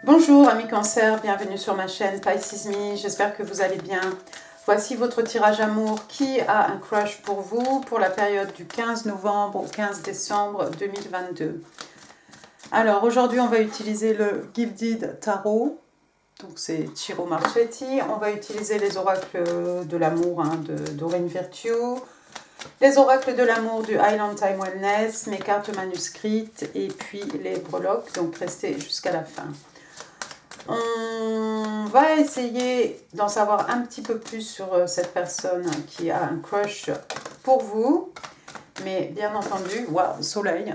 Bonjour amis cancer, bienvenue sur ma chaîne Pisces Me, j'espère que vous allez bien. Voici votre tirage amour qui a un crush pour vous pour la période du 15 novembre au 15 décembre 2022. Alors aujourd'hui on va utiliser le Gifted Tarot, donc c'est Ciro Marchetti. On va utiliser les oracles de l'amour de Doreen Virtue, les oracles de l'amour du Highland Time Wellness, mes cartes manuscrites et puis les breloques, donc restez jusqu'à la fin. On va essayer d'en savoir un petit peu plus sur cette personne qui a un crush pour vous. Mais bien entendu, waouh, soleil.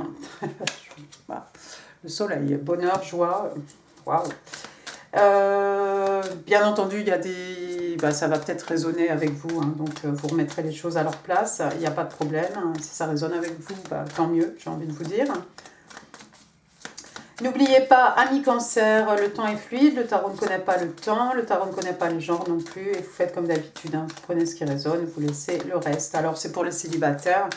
Le soleil, bonheur, joie. Waouh. Bien entendu, il y a des... ça va peut-être résonner avec vous. Donc, vous remettrez les choses à leur place. Il n'y a pas de problème. Si ça résonne avec vous, tant mieux, j'ai envie de vous dire. N'oubliez pas, amis cancer, le temps est fluide, le tarot ne connaît pas le temps, le tarot ne connaît pas le genre non plus, et vous faites comme d'habitude, vous prenez ce qui résonne, vous laissez le reste. Alors c'est pour les célibataires,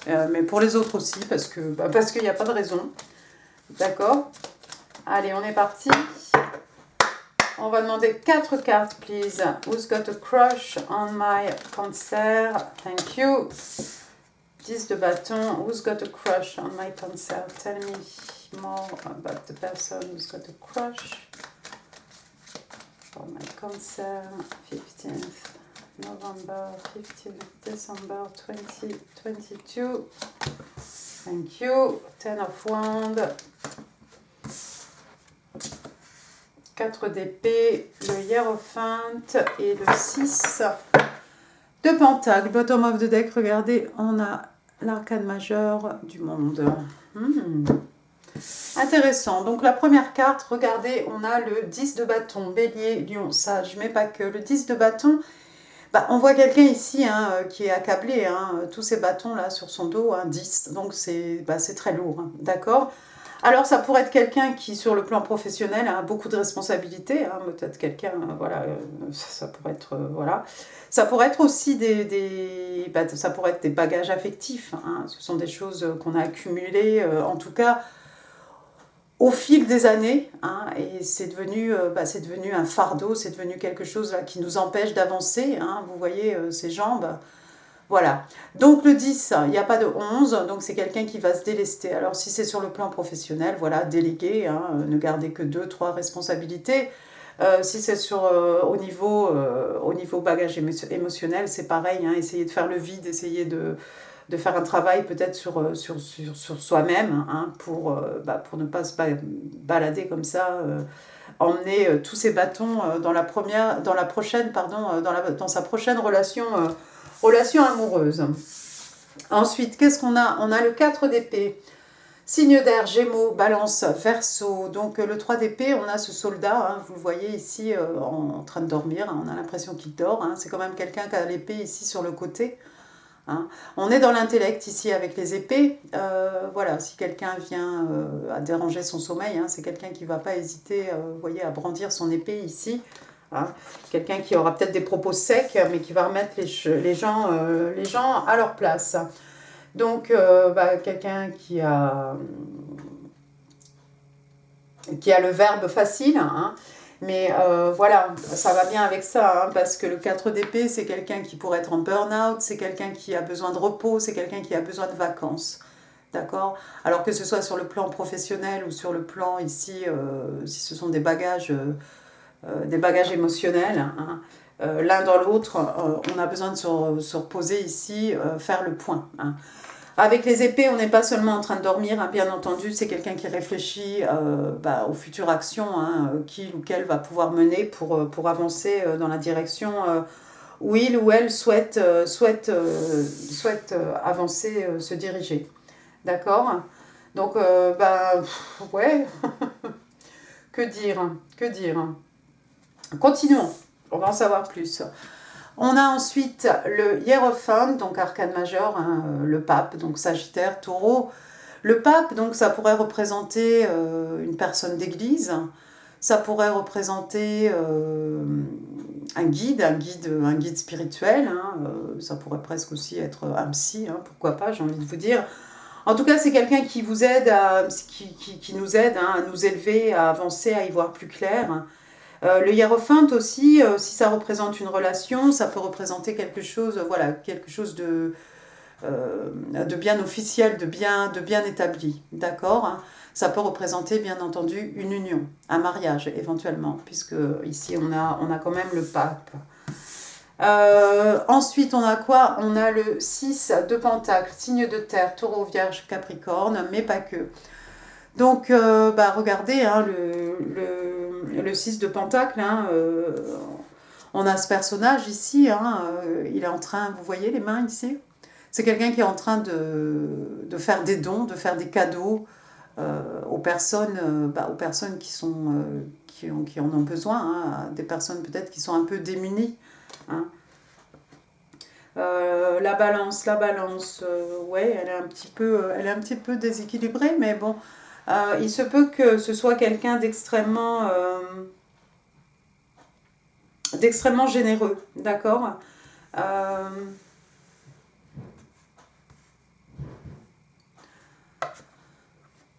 mais pour les autres aussi, parce qu'il n'y a pas de raison. D'accord? Allez, on est parti. On va demander 4 cartes, please. Who's got a crush on my cancer? Thank you. 10 de bâton. Who's got a crush on my cancer? Tell me more about the person who's got a crush for my cancer. 15th November, 15th December 2022. Thank you. 10 of Wands. 4 d'épée, le Hiérophante et le 6 de Pentacle. Bottom of the deck, regardez, on a l'arcane majeur du monde. Intéressant. Donc la première carte, regardez, on a le 10 de bâton, bélier, lion, sage, mais pas que. Le 10 de bâton, on voit quelqu'un ici qui est accablé, tous ces bâtons là sur son dos, 10. Donc c'est très lourd, d'accord. Alors ça pourrait être quelqu'un qui sur le plan professionnel a beaucoup de responsabilités, peut-être quelqu'un, ça pourrait être, voilà. Ça pourrait être aussi ça pourrait être des bagages affectifs, ce sont des choses qu'on a accumulées, en tout cas au fil des années, et c'est devenu un fardeau, c'est devenu quelque chose là, qui nous empêche d'avancer, vous voyez ces jambes. Voilà, donc le 10, il n'y a pas de 11, donc c'est quelqu'un qui va se délester. Alors si c'est sur le plan professionnel, voilà, déléguer, ne garder que 2-3 responsabilités. Si c'est au niveau bagage émotionnel, c'est pareil, essayer de faire le vide, essayer de faire un travail peut-être sur soi-même, pour ne pas se balader comme ça, emmener tous ces bâtons dans sa prochaine relation amoureuse. Ensuite, qu'est-ce qu'on a? On a le 4 d'épée. Signe d'air, Gémeaux, Balance, Verseau. Donc le 3 d'épée, on a ce soldat, vous le voyez ici en train de dormir, on a l'impression qu'il dort. C'est quand même quelqu'un qui a l'épée ici sur le côté. On est dans l'intellect ici avec les épées. Voilà, si quelqu'un vient à déranger son sommeil, c'est quelqu'un qui ne va pas hésiter, vous voyez, à brandir son épée ici. Quelqu'un qui aura peut-être des propos secs, mais qui va remettre les gens à leur place. Donc, quelqu'un qui a le verbe facile, mais voilà, ça va bien avec ça, parce que le 4 d'épée, c'est quelqu'un qui pourrait être en burn-out, c'est quelqu'un qui a besoin de repos, c'est quelqu'un qui a besoin de vacances. D'accord? Alors que ce soit sur le plan professionnel ou sur le plan ici, si ce sont des bagages émotionnels, l'un dans l'autre, on a besoin de se reposer ici, faire le point. Avec les épées, on n'est pas seulement en train de dormir, bien entendu, c'est quelqu'un qui réfléchit aux futures actions qu'il ou qu'elle va pouvoir mener pour avancer dans la direction où il ou elle souhaite avancer, se diriger. D'accord? Donc, ouais, que dire? Continuons, on va en savoir plus. On a ensuite le Hiérophante, donc arcane majeur, le pape, donc Sagittaire, Taureau. Le pape, donc ça pourrait représenter une personne d'église, ça pourrait représenter un guide spirituel, ça pourrait presque aussi être un psy, pourquoi pas, j'ai envie de vous dire. En tout cas, c'est quelqu'un qui vous aide, qui nous aide hein, à nous élever, à avancer, à y voir plus clair. Le hiérophante aussi, si ça représente une relation, ça peut représenter quelque chose, voilà, quelque chose de bien officiel, de bien établi, d'accord hein. Ça peut représenter bien entendu une union, un mariage éventuellement, puisque ici on a quand même le pape. Ensuite, on a quoi? On a le 6 de Pentacle, signe de terre, taureau, vierge, capricorne, mais pas que. Donc, bah, regardez, hein, le 6 de Pentacle, hein, on a ce personnage ici, hein, il est en train, vous voyez les mains ici? C'est quelqu'un qui est en train de faire des dons, de faire des cadeaux aux personnes qui, qui en ont besoin, hein, des personnes peut-être qui sont un peu démunies. Hein. La balance, ouais, elle est un petit peu déséquilibrée, mais bon, il se peut que ce soit quelqu'un d'extrêmement généreux, d'accord euh,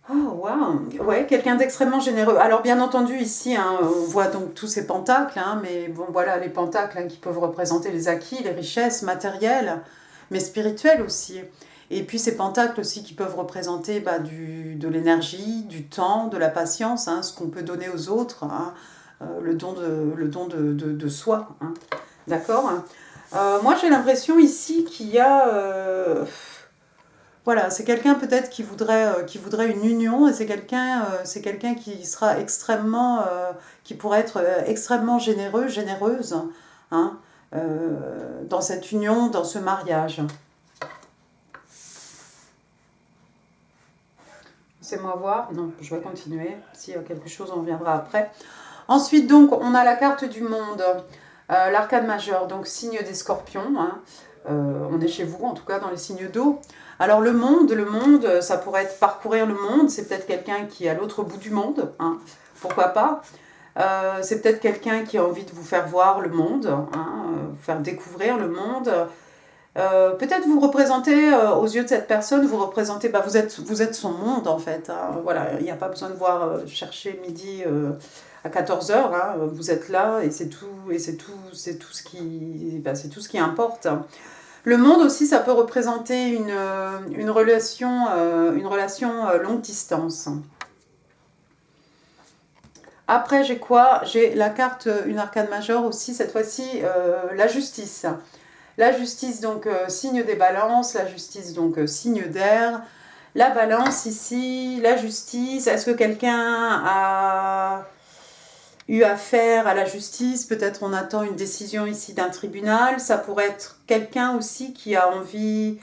Oh, waouh! Ouais, quelqu'un d'extrêmement généreux. Alors, bien entendu, ici, hein, on voit donc tous ces pentacles, hein, mais bon, voilà, les pentacles hein, qui peuvent représenter les acquis, les richesses matérielles, mais spirituelles aussi. Et puis, ces pentacles aussi qui peuvent représenter bah, de l'énergie, du temps, de la patience, hein, ce qu'on peut donner aux autres, hein, le don de soi. Hein. D'accord? Moi, j'ai l'impression ici qu'il y a. Voilà, c'est quelqu'un peut-être qui voudrait une union et c'est quelqu'un qui sera extrêmement, qui pourrait être extrêmement généreux, généreuse, hein, dans cette union, dans ce mariage. Laissez-moi voir. Non, je vais continuer. S'il y a quelque chose, on reviendra après. Ensuite, donc, on a la carte du monde, l'arcane majeur, donc signe des scorpions. Hein. On est chez vous, en tout cas, dans les signes d'eau. Alors, le monde, ça pourrait être parcourir le monde. C'est peut-être quelqu'un qui est à l'autre bout du monde. Hein. Pourquoi pas c'est peut-être quelqu'un qui a envie de vous faire voir le monde, hein, vous faire découvrir le monde. Peut-être vous représentez, aux yeux de cette personne, vous représentez, bah, vous êtes son monde en fait. Hein. Voilà, il n'y a pas besoin de voir chercher midi à 14h. Hein. Vous êtes là et c'est tout, c'est tout ce qui, bah, c'est tout ce qui importe. Le monde aussi, ça peut représenter une relation longue distance. Après, j'ai quoi? J'ai la carte, une arcane majeure aussi, cette fois-ci, la justice. La justice, donc, signe des balances, la justice, donc, signe d'air. La balance ici, la justice, est-ce que quelqu'un a eu affaire à la justice? Peut-être on attend une décision ici d'un tribunal. Ça pourrait être quelqu'un aussi qui a envie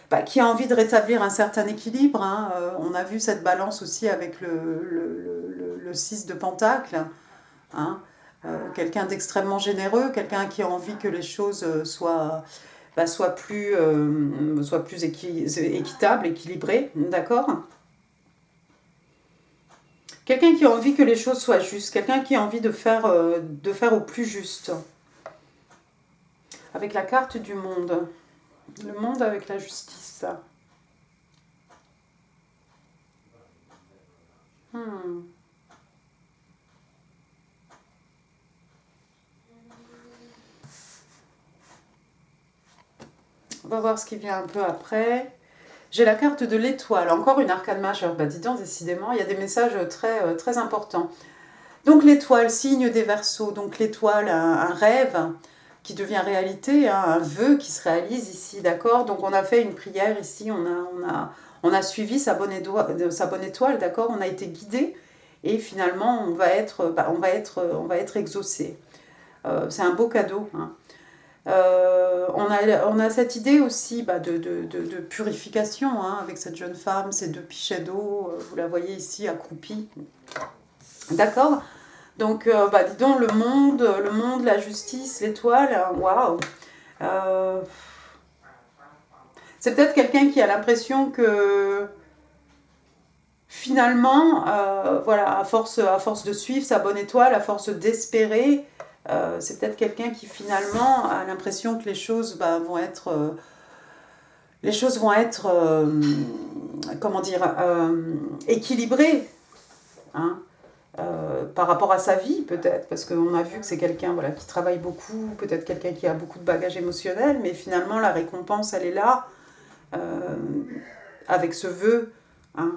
de rétablir un certain équilibre. Hein. On a vu cette balance aussi avec le 6 de Pentacle. Hein. Quelqu'un d'extrêmement généreux, quelqu'un qui a envie que les choses soient plus équitables, équilibrées, d'accord? Quelqu'un qui a envie que les choses soient justes, quelqu'un qui a envie de faire au plus juste. Avec la carte du monde. Le monde avec la justice. Hmm. On va voir ce qui vient un peu après. J'ai la carte de l'étoile, encore une arcane majeure. Bah dis donc, décidément, il y a des messages très importants. Donc l'étoile, signe des Verseaux. Donc l'étoile, un rêve qui devient réalité, hein, un vœu qui se réalise ici, d'accord? Donc on a fait une prière ici, on a suivi sa bonne étoile, d'accord? On a été guidé et finalement on va être exaucé. C'est un beau cadeau. Hein. On a cette idée aussi bah, de purification hein, avec cette jeune femme, ces deux pichets d'eau, vous la voyez ici accroupie. D'accord. Donc, bah, dis donc, le monde, la justice, l'étoile, waouh. Euh, c'est peut-être quelqu'un qui a l'impression que finalement, voilà, à force de suivre sa bonne étoile, à force d'espérer, c'est peut-être quelqu'un qui finalement a l'impression que les choses bah, vont être comment dire, équilibré, hein, par rapport à sa vie peut-être, parce qu'on a vu que c'est quelqu'un voilà, qui travaille beaucoup, peut-être quelqu'un qui a beaucoup de bagages émotionnels, mais finalement la récompense elle est là, euh, avec ce vœu, hein,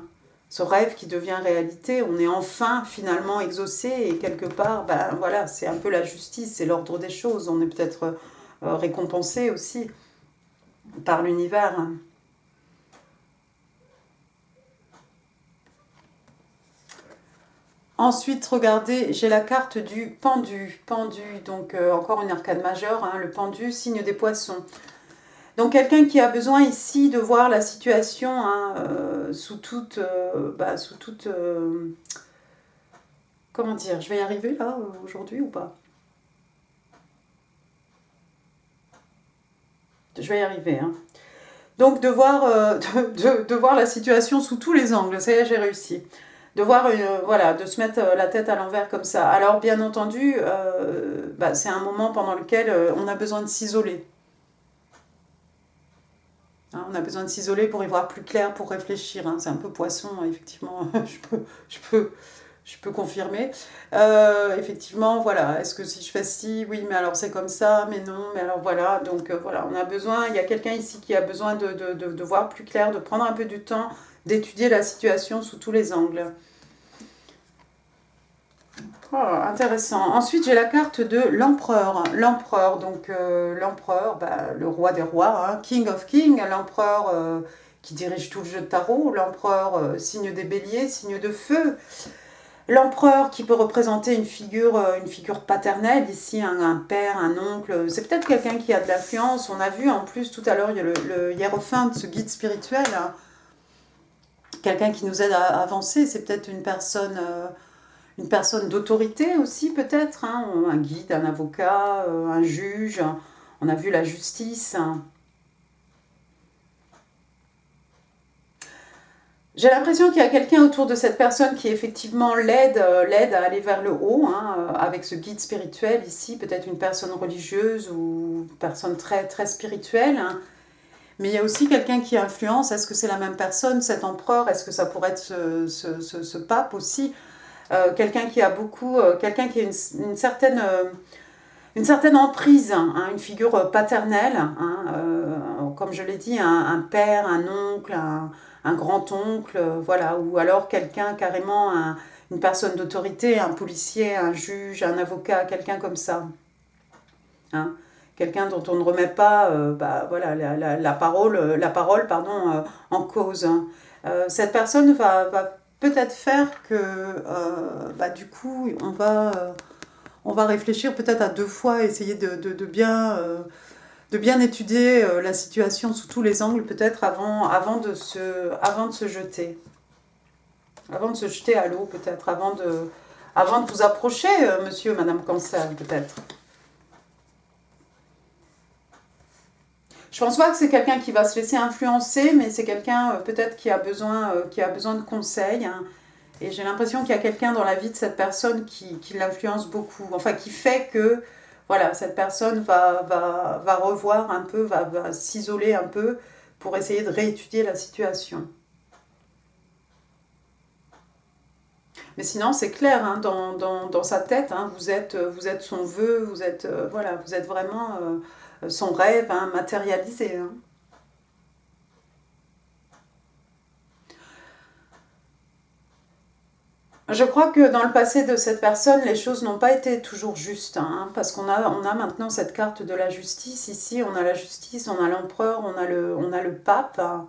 ce rêve qui devient réalité, on est enfin finalement exaucé et quelque part, ben voilà, c'est un peu la justice, c'est l'ordre des choses, on est peut-être récompensé aussi par l'univers. Hein. Ensuite, regardez, j'ai la carte du pendu. Pendu, donc encore une arcade majeure, hein, le pendu, signe des poissons. Donc quelqu'un qui a besoin ici de voir la situation hein, sous toute... comment dire, je vais y arriver là aujourd'hui ou pas? Je vais y arriver. Hein. Donc de voir, de voir la situation sous tous les angles, ça y est, j'ai réussi. De voir, voilà, de se mettre la tête à l'envers comme ça. Alors bien entendu, c'est un moment pendant lequel on a besoin de s'isoler. Hein, on a besoin de s'isoler pour y voir plus clair, pour réfléchir. Hein. C'est un peu poisson, effectivement, je peux, je peux confirmer. Effectivement, voilà, est-ce que si je fais ci, oui, mais alors c'est comme ça, mais non, mais alors voilà. Donc voilà, on a besoin, il y a quelqu'un ici qui a besoin de voir plus clair, de prendre un peu du temps, d'étudier la situation sous tous les angles. Oh, intéressant. Ensuite, j'ai la carte de l'empereur. L'empereur, donc l'empereur, le roi des rois, hein, King of Kings, l'empereur qui dirige tout le jeu de tarot, l'empereur signe des béliers, signe de feu. L'empereur qui peut représenter une figure paternelle, ici un père, un oncle, c'est peut-être quelqu'un qui a de l'influence. On a vu en plus tout à l'heure, il y a le hiérophante, ce guide spirituel, hein, quelqu'un qui nous aide à avancer, c'est peut-être une personne d'autorité aussi peut-être, hein, un guide, un avocat, un juge, on a vu la justice. Hein. J'ai l'impression qu'il y a quelqu'un autour de cette personne qui effectivement l'aide à aller vers le haut, hein, avec ce guide spirituel ici, peut-être une personne religieuse ou une personne très, très spirituelle. Hein. Mais il y a aussi quelqu'un qui influence, est-ce que c'est la même personne, cet empereur, est-ce que ça pourrait être ce pape aussi quelqu'un qui a beaucoup, quelqu'un qui a une certaine emprise, hein, une figure paternelle, hein, comme je l'ai dit, un père, un oncle, un grand-oncle, voilà, ou alors quelqu'un carrément, une personne d'autorité, un policier, un juge, un avocat, quelqu'un comme ça. Hein. Quelqu'un dont on ne remet pas voilà, la parole pardon, en cause. Hein. Cette personne va peut-être faire que du coup on va réfléchir peut-être à deux fois, essayer de bien étudier la situation sous tous les angles peut-être avant de se jeter. Avant de se jeter à l'eau peut-être, avant de vous approcher, monsieur, madame Cancer peut-être. Je pense pas que c'est quelqu'un qui va se laisser influencer, mais c'est quelqu'un peut-être qui a besoin de conseils. Hein. Et j'ai l'impression qu'il y a quelqu'un dans la vie de cette personne qui l'influence beaucoup. Enfin, qui fait que voilà, cette personne va revoir un peu, va s'isoler un peu pour essayer de réétudier la situation. Mais sinon, c'est clair, hein, dans sa tête, hein, vous êtes son vœu, voilà, vous êtes vraiment son rêve hein, matérialisé. Hein. Je crois que dans le passé de cette personne, les choses n'ont pas été toujours justes, hein, parce on a maintenant cette carte de la justice. Ici, on a la justice, on a l'empereur, on a le pape. Hein.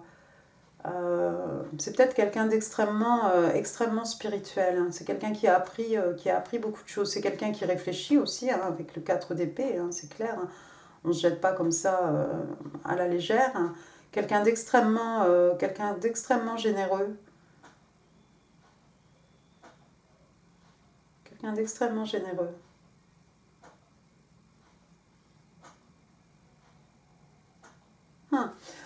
C'est peut-être quelqu'un d'extrêmement extrêmement spirituel. Hein. C'est quelqu'un qui a appris beaucoup de choses. C'est quelqu'un qui réfléchit aussi, hein, avec le 4 d'épée, hein, c'est clair. Hein. On ne se jette pas comme ça à la légère. Hein. Quelqu'un d'extrêmement généreux. Quelqu'un d'extrêmement généreux.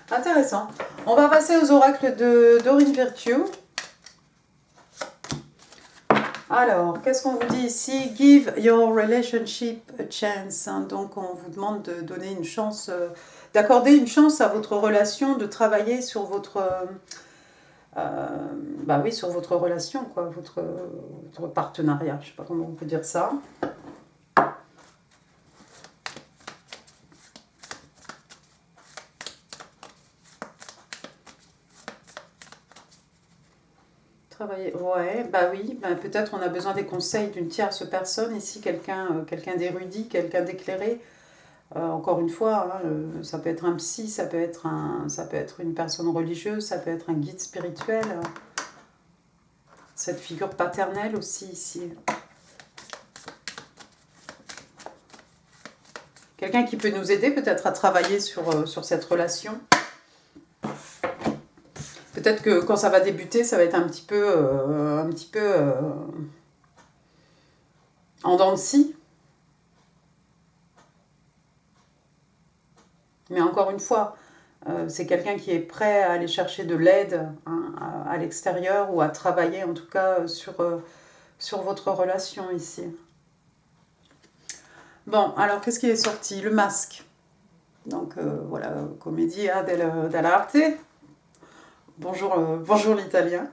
Intéressant. On va passer aux oracles de Dorine Virtue. Alors, qu'est-ce qu'on vous dit ici? Give your relationship a chance. Hein. Donc, on vous demande de donner une chance, d'accorder une chance à votre relation, de travailler sur votre bah oui, sur votre relation, quoi, votre partenariat, je sais pas comment on peut dire ça. Travailler, ouais, bah oui, bah peut-être on a besoin des conseils d'une tierce personne ici, quelqu'un d'érudit, quelqu'un d'éclairé. Encore une fois, hein, ça peut être un psy, ça peut être une personne religieuse, ça peut être un guide spirituel. Cette figure paternelle aussi ici. Quelqu'un qui peut nous aider peut-être à travailler sur cette relation. Peut-être que quand ça va débuter, ça va être un petit peu en dents de scie. Mais encore une fois, c'est quelqu'un qui est prêt à aller chercher de l'aide, hein, à l'extérieur ou à travailler en tout cas sur votre relation ici. Bon, alors qu'est-ce qui est sorti? Le masque. Donc voilà, commedia dell'arte. Bonjour l'italien.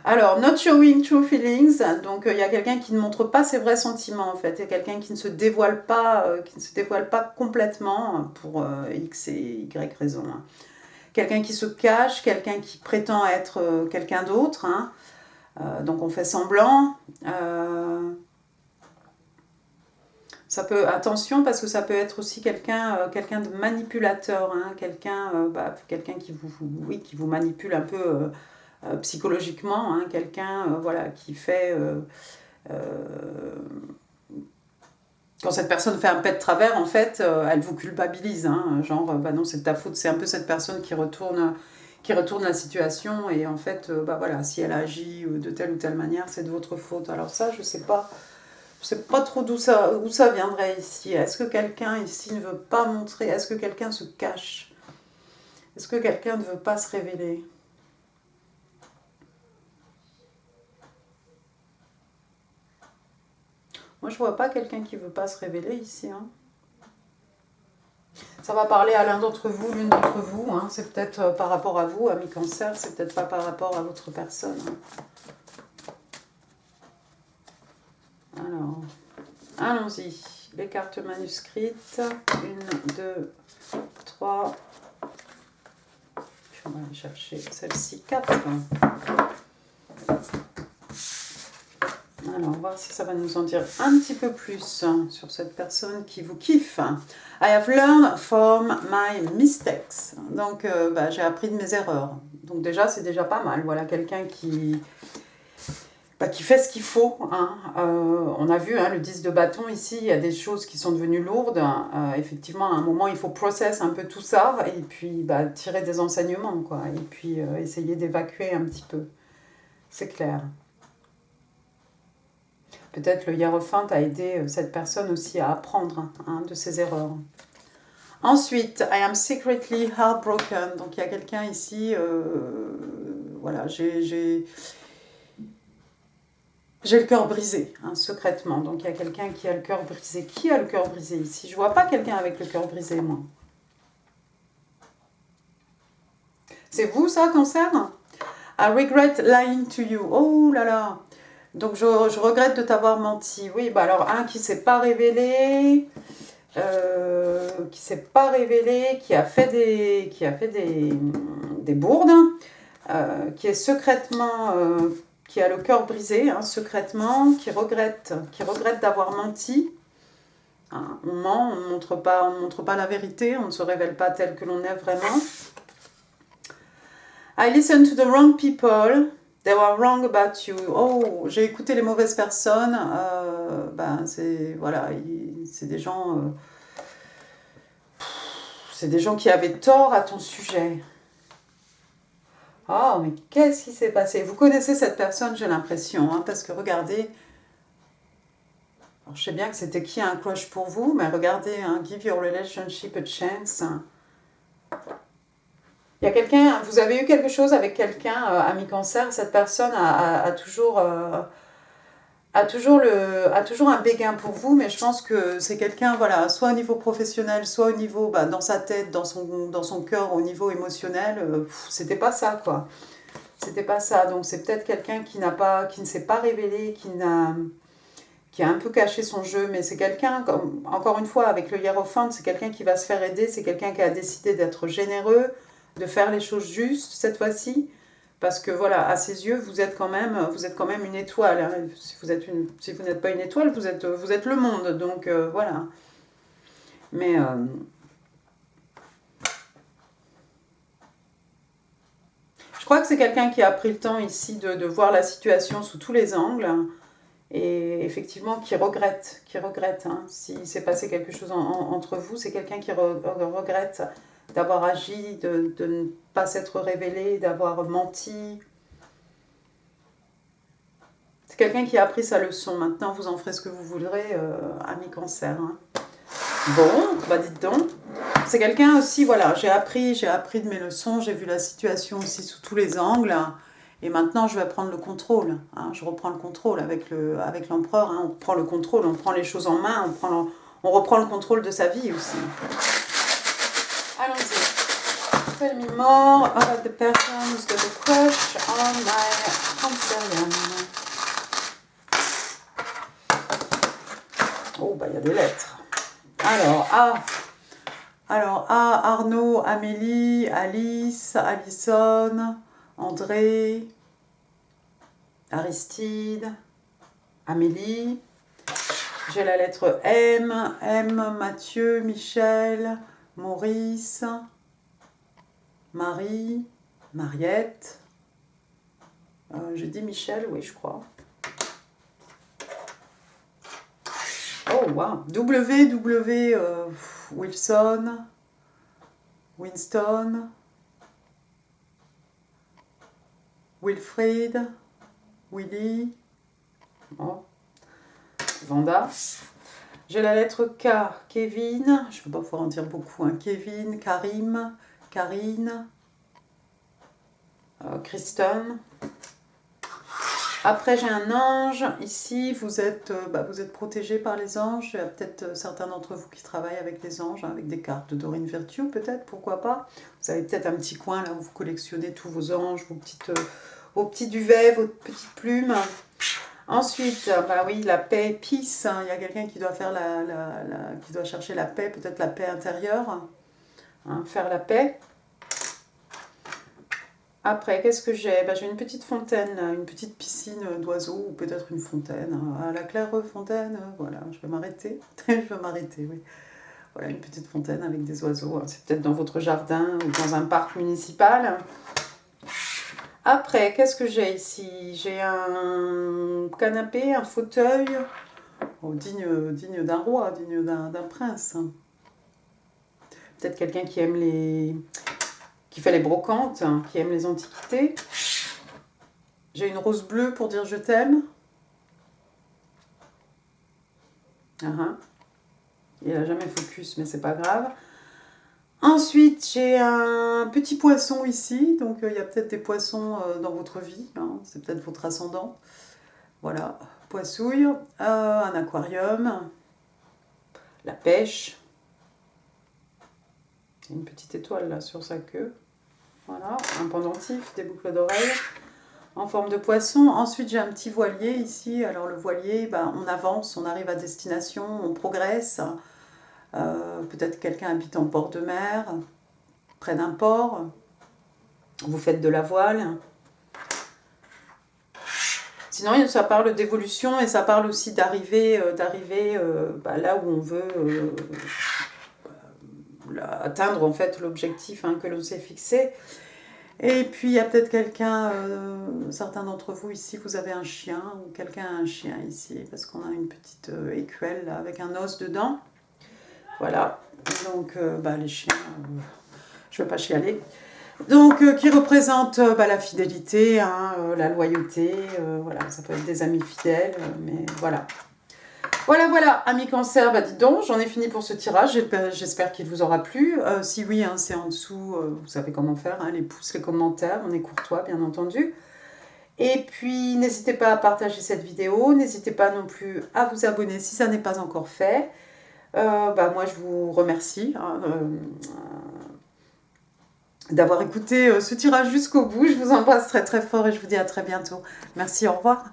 Alors, not showing true feelings. Donc il y a quelqu'un qui ne montre pas ses vrais sentiments en fait. Il y a quelqu'un qui ne se dévoile pas complètement pour X et Y raison. Hein. Quelqu'un qui se cache, quelqu'un qui prétend être quelqu'un d'autre. Hein. Donc on fait semblant. Ça peut, attention parce que ça peut être aussi quelqu'un de manipulateur, hein, quelqu'un qui vous manipule un peu psychologiquement, hein, quelqu'un voilà, qui fait... quand cette personne fait un pet de travers, en fait, elle vous culpabilise, hein, genre, bah non, c'est de ta faute, c'est un peu cette personne qui retourne la situation, et en fait, bah voilà, si elle agit de telle ou telle manière, c'est de votre faute. Alors ça, je sais pas trop où ça viendrait ici. Est-ce que quelqu'un ici ne veut pas montrer? Est-ce que quelqu'un se cache? Est-ce que quelqu'un ne veut pas se révéler? Moi, je vois pas quelqu'un qui veut pas se révéler ici. Hein. Ça va parler à l'un d'entre vous, l'une d'entre vous. Hein. C'est peut-être par rapport à vous, ami Cancer. C'est peut-être pas par rapport à votre personne. Hein. Alors, allons-y. Les cartes manuscrites. 1, 2, 3. On va aller chercher celle-ci. 4. Alors, on va voir si ça va nous en dire un petit peu plus sur cette personne qui vous kiffe. I have learned from my mistakes. Donc, j'ai appris de mes erreurs. Donc déjà, c'est déjà pas mal. Voilà, quelqu'un qui fait ce qu'il faut. Hein. On a vu le 10 de bâton ici, il y a des choses qui sont devenues lourdes. Effectivement, à un moment, il faut process un peu tout ça et puis tirer des enseignements, quoi. Et puis essayer d'évacuer un petit peu. C'est clair. Peut-être le hiérophant a aidé cette personne aussi à apprendre de ses erreurs. Ensuite, I am secretly heartbroken. Donc il y a quelqu'un ici, voilà, j'ai le cœur brisé, secrètement. Donc il y a quelqu'un qui a le cœur brisé. Qui a le cœur brisé ici? Je vois pas quelqu'un avec le cœur brisé, moi. C'est vous, ça, Cancer? I regret lying to you. Oh là là. Donc je regrette de t'avoir menti. Oui, alors un qui s'est pas révélé, qui a fait des bourdes, qui est secrètement, qui a le cœur brisé, secrètement, qui regrette d'avoir menti. Hein, on ment, on ne montre pas la vérité, on ne se révèle pas tel que l'on est vraiment. I listen to the wrong people. They were wrong about you. Oh, j'ai écouté les mauvaises personnes. C'est des gens. C'est des gens qui avaient tort à ton sujet. Oh, mais qu'est-ce qui s'est passé? Vous connaissez cette personne, j'ai l'impression, parce que regardez. Alors, je sais bien que c'était qui un crush pour vous, mais regardez, give your relationship a chance. Il y a quelqu'un, vous avez eu quelque chose avec quelqu'un, ami Cancer, cette personne a toujours un béguin pour vous, mais je pense que c'est quelqu'un, voilà, soit au niveau professionnel, soit au niveau, dans sa tête, dans son cœur, au niveau émotionnel, c'était pas ça, quoi. C'était pas ça. Donc c'est peut-être quelqu'un qui ne s'est pas révélé, qui a un peu caché son jeu, mais c'est quelqu'un, comme encore une fois, avec le hiérophante, c'est quelqu'un qui va se faire aider, c'est quelqu'un qui a décidé d'être généreux, de faire les choses justes cette fois-ci, parce que voilà, à ses yeux, vous êtes quand même une étoile. Hein. Si vous n'êtes pas une étoile, vous êtes le monde, donc voilà. Mais je crois que c'est quelqu'un qui a pris le temps ici de voir la situation sous tous les angles. Et effectivement, qui regrette, hein. S'il s'est passé quelque chose entre vous, c'est quelqu'un qui regrette d'avoir agi, de ne pas s'être révélé, d'avoir menti. C'est quelqu'un qui a appris sa leçon. Maintenant, vous en ferez ce que vous voudrez, ami Cancer. Hein. Bon, bah dites donc. C'est quelqu'un aussi, voilà, j'ai appris de mes leçons, j'ai vu la situation aussi sous tous les angles. Et maintenant, je vais prendre le contrôle. Hein. Je reprends le contrôle avec l'empereur. Hein. On prend le contrôle, on prend les choses en main, on reprend le contrôle de sa vie aussi. Allons-y. Tell me more about the person who's got a crush on my Cancerian. Oh, bah il y a des lettres. Alors, Arnaud, Amélie, Alice, Alison, André, Aristide, Amélie. J'ai la lettre M, Mathieu, Michel, Maurice, Marie, Mariette. Je dis Michel, oui, je crois. Oh, wow. Wilson, Winston, Wilfried, Willy, oh. Vanda. J'ai la lettre K, Kevin, je ne vais pas pouvoir en dire beaucoup, hein. Kevin, Karim, Karine, Kristen. Après, j'ai un ange. Ici, vous êtes protégé par les anges. Il y a peut-être certains d'entre vous qui travaillent avec les anges, hein, avec des cartes de Dorine Virtue, peut-être, pourquoi pas. Vous avez peut-être un petit coin là où vous collectionnez tous vos anges, vos petits duvets, vos petites plumes. Ensuite, bah oui, la paix, peace. Hein. Il y a quelqu'un qui doit faire qui doit chercher la paix, peut-être la paix intérieure. Hein, faire la paix. Après, qu'est-ce que j'ai? J'ai une petite fontaine, une petite piscine d'oiseaux, ou peut-être une fontaine, à la claire fontaine, voilà, je vais m'arrêter, oui. Voilà, une petite fontaine avec des oiseaux, c'est peut-être dans votre jardin ou dans un parc municipal. Après, qu'est-ce que j'ai ici? J'ai un canapé, un fauteuil, digne d'un roi, digne d'un prince. Peut-être quelqu'un qui aime qui fait les brocantes, hein, qui aime les antiquités. J'ai une rose bleue pour dire je t'aime. Il n'a jamais focus, mais c'est pas grave. Ensuite, j'ai un petit poisson ici. Donc, il y a peut-être des poissons dans votre vie. Hein, c'est peut-être votre ascendant. Voilà, poissouille. Un aquarium. La pêche. Une petite étoile là sur sa queue. Voilà, un pendentif, des boucles d'oreilles en forme de poisson. Ensuite, j'ai un petit voilier ici. Alors, le voilier, on avance, on arrive à destination, on progresse. Peut-être quelqu'un habite en bord de mer, près d'un port. Vous faites de la voile. Sinon, ça parle d'évolution et ça parle aussi d'arriver là où on veut atteindre en fait l'objectif que l'on s'est fixé. Et puis il y a peut-être quelqu'un, certains d'entre vous ici, vous avez un chien ou quelqu'un a un chien ici parce qu'on a une petite écuelle là, avec un os dedans. Voilà, donc les chiens, je ne vais pas chialer. Donc qui représente la fidélité, la loyauté, voilà, ça peut être des amis fidèles, mais voilà. Voilà, amis Cancer, dis donc, j'en ai fini pour ce tirage, j'espère qu'il vous aura plu. Si oui, c'est en dessous, vous savez comment faire, les pouces, les commentaires, on est courtois, bien entendu. Et puis, n'hésitez pas à partager cette vidéo, n'hésitez pas non plus à vous abonner si ça n'est pas encore fait. Moi, je vous remercie. d'avoir écouté ce tirage jusqu'au bout. Je vous embrasse très très fort et je vous dis à très bientôt. Merci, au revoir.